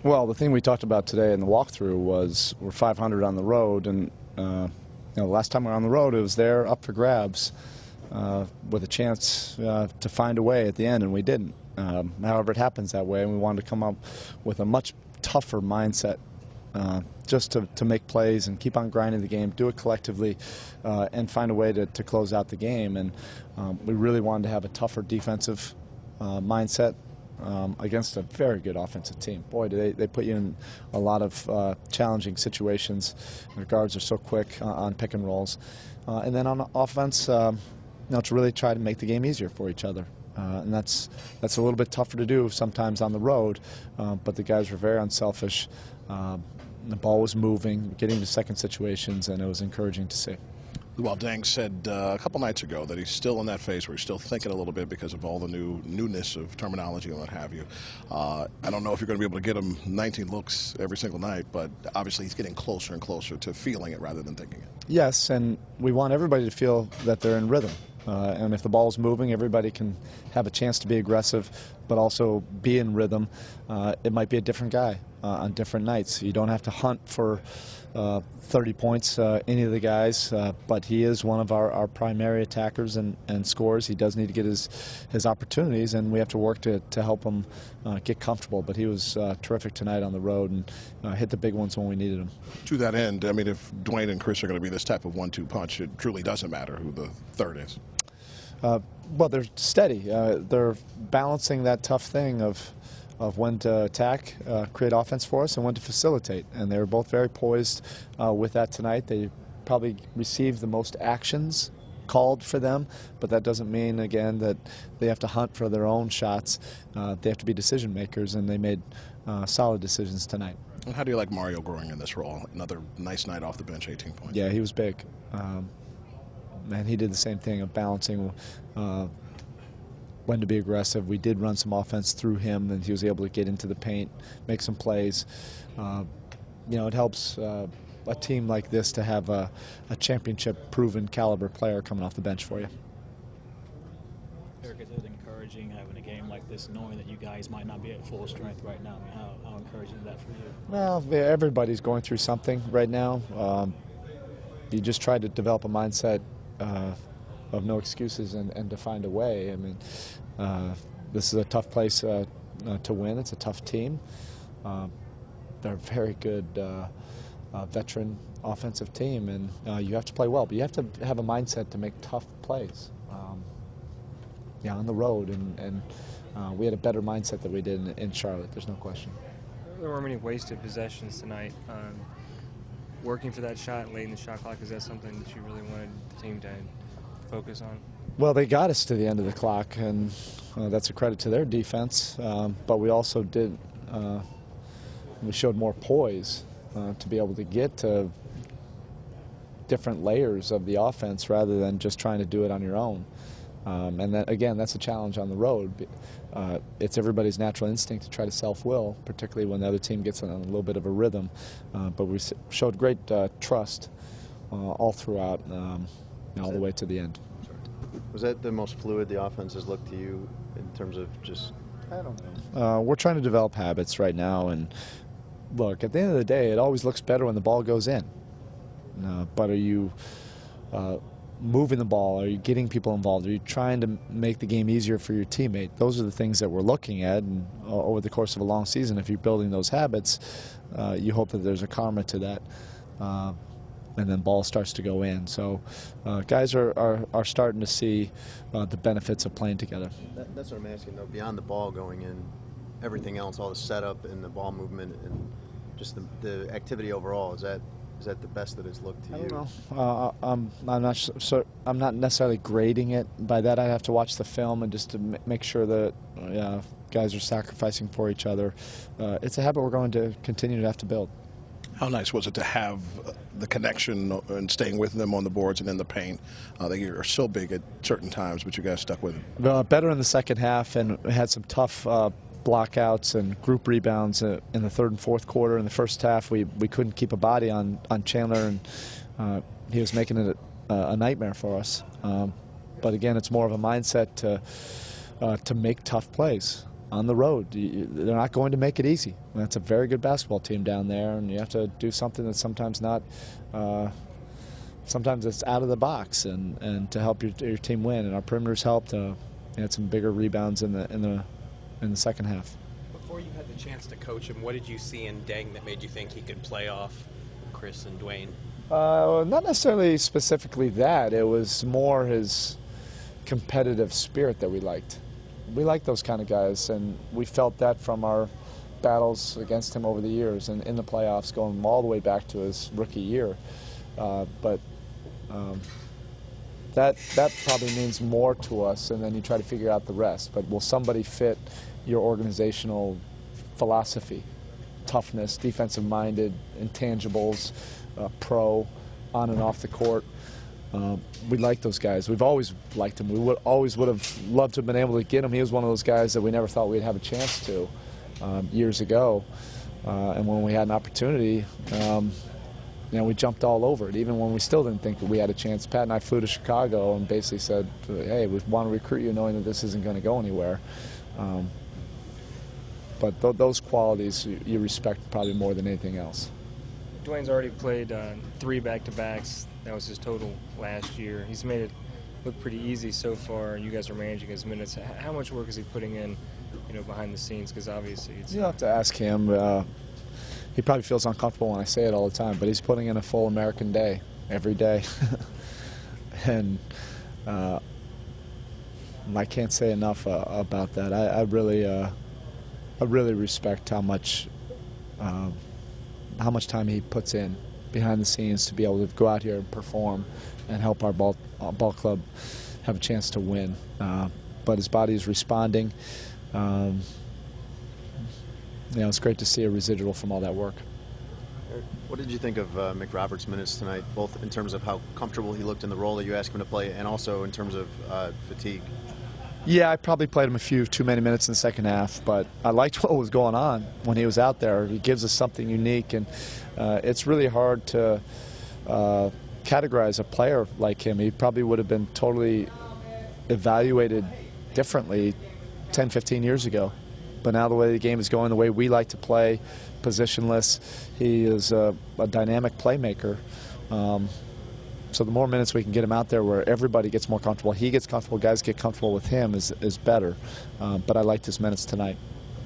Well, the thing we talked about today in the walkthrough was we're 500 on the road, and the last time we were on the road, it was there up for grabs with a chance to find a way at the end, and we didn't. However, it happens that way, and we wanted to come up with a much tougher mindset just to make plays and keep on grinding the game, do it collectively, and find a way to close out the game. And we really wanted to have a tougher defensive mindset against a very good offensive team. Boy, do they put you in a lot of challenging situations. Their guards are so quick on pick and rolls. And then on offense, to really try to make the game easier for each other. And that's a little bit tougher to do sometimes on the road, but the guys were very unselfish. The ball was moving, getting to second situations, and it was encouraging to see. Well, Dang said a couple nights ago that he's still in that phase where he's still thinking a little bit because of all the newness of terminology and what have you. I don't know if you're going to be able to get him 19 looks every single night, but obviously he's getting closer and closer to feeling it rather than thinking it. Yes, and we want everybody to feel that they're in rhythm. And if the ball's moving, everybody can have a chance to be aggressive, but also be in rhythm. It might be a different guy on different nights. You don't have to hunt for 30 points, any of the guys, but he is one of our primary attackers and scorers. He does need to get his opportunities, and we have to work to help him get comfortable. But he was terrific tonight on the road and hit the big ones when we needed him. To that end, I mean, if Dwayne and Chris are going to be this type of 1-2 punch, it truly doesn't matter who the third is. Well, they're steady. They're balancing that tough thing of when to attack, create offense for us, and when to facilitate. And they were both very poised with that tonight. They probably received the most actions called for them, but that doesn't mean, again, that they have to hunt for their own shots. They have to be decision makers, and they made solid decisions tonight. And how do you like Mario growing in this role? Another nice night off the bench, 18 points. Yeah, he was big. And he did the same thing of balancing when to be aggressive. We did run some offense through him, and he was able to get into the paint, make some plays. It helps a team like this to have a championship-proven caliber player coming off the bench for you. Erik, is it encouraging having a game like this, knowing that you guys might not be at full strength right now? I mean, how encouraging is that for you? Well, everybody's going through something right now. You just try to develop a mindset of no excuses and to find a way. I mean, this is a tough place to win. It's a tough team. They're a very good veteran offensive team, and you have to play well, but you have to have a mindset to make tough plays. On the road, and we had a better mindset than we did in Charlotte. There's no question. There weren't many wasted possessions tonight. Working for that shot late in the shot clock, is that something that you really wanted the team to focus on? Well, they got us to the end of the clock, and that's a credit to their defense. But we also we showed more poise to be able to get to different layers of the offense rather than just trying to do it on your own. And then, again, that's a challenge on the road. It's everybody's natural instinct to try to self-will, particularly when the other team gets in a little bit of a rhythm. But we showed great trust all throughout, all the way to the end. Was that the most fluid the offense has looked to you in terms of just? I don't know. We're trying to develop habits right now, and look, at the end of the day, it always looks better when the ball goes in. But are you moving the ball? Are you getting people involved? Are you trying to make the game easier for your teammate? Those are the things that we're looking at, and over the course of a long season, if you're building those habits, you hope that there's a karma to that, and then ball starts to go in. So guys are starting to see the benefits of playing together. That's what I'm asking, though. Beyond the ball going in, everything else, all the setup and the ball movement and just the activity overall, is that the best that it's looked to you? I don't know. I'm not necessarily grading it by that. I have to watch the film and just to make sure that guys are sacrificing for each other. It's a habit we're going to continue to have to build. How nice was it to have the connection and staying with them on the boards and in the paint? They are so big at certain times, but you guys stuck with them. Better in the second half, and had some tough blockouts and group rebounds in the third and fourth quarter. In the first half, we couldn't keep a body on Chandler, and he was making it a nightmare for us. But again, it's more of a mindset to make tough plays. on the road. They're not going to make it easy. That's a very good basketball team down there, and you have to do something that's sometimes not. Sometimes it's out of the box, and to help your team win. And our perimeters helped. Had some bigger rebounds in the second half. Before you had the chance to coach him, what did you see in Deng that made you think he could play off Chris and Dwayne? Not necessarily specifically that. It was more his competitive spirit that we liked. We like those kind of guys, and we felt that from our battles against him over the years and in the playoffs, going all the way back to his rookie year. But that probably means more to us, and then you try to figure out the rest. But will somebody fit your organizational philosophy? Toughness, defensive-minded, intangibles, pro, on and off the court. We like those guys. We've always liked him. We always would have loved to have been able to get him. He was one of those guys that we never thought we'd have a chance to years ago. And when we had an opportunity, we jumped all over it, even when we still didn't think that we had a chance. Pat and I flew to Chicago and basically said, hey, we want to recruit you knowing that this isn't going to go anywhere. But those qualities you respect probably more than anything else. Dwayne's already played 3 back-to-backs. That was his total last year. He's made it look pretty easy so far. You guys are managing his minutes. How much work is he putting in, behind the scenes? Because obviously it's... You'll have to ask him. He probably feels uncomfortable when I say it all the time, but he's putting in a full American day every day. And I can't say enough about that. I really respect how much time he puts in behind the scenes to be able to go out here and perform and help our ball club have a chance to win. But his body is responding. It's great to see a residual from all that work. What did you think of McRoberts' minutes tonight, both in terms of how comfortable he looked in the role that you asked him to play and also in terms of fatigue? Yeah, I probably played him a few too many minutes in the second half, but I liked what was going on when he was out there. He gives us something unique, and it's really hard to categorize a player like him. He probably would have been totally evaluated differently 10, 15 years ago. But now the way the game is going, the way we like to play, positionless, he is a dynamic playmaker. So the more minutes we can get him out there where everybody gets more comfortable, he gets comfortable, guys get comfortable with him is better. But I liked his minutes tonight.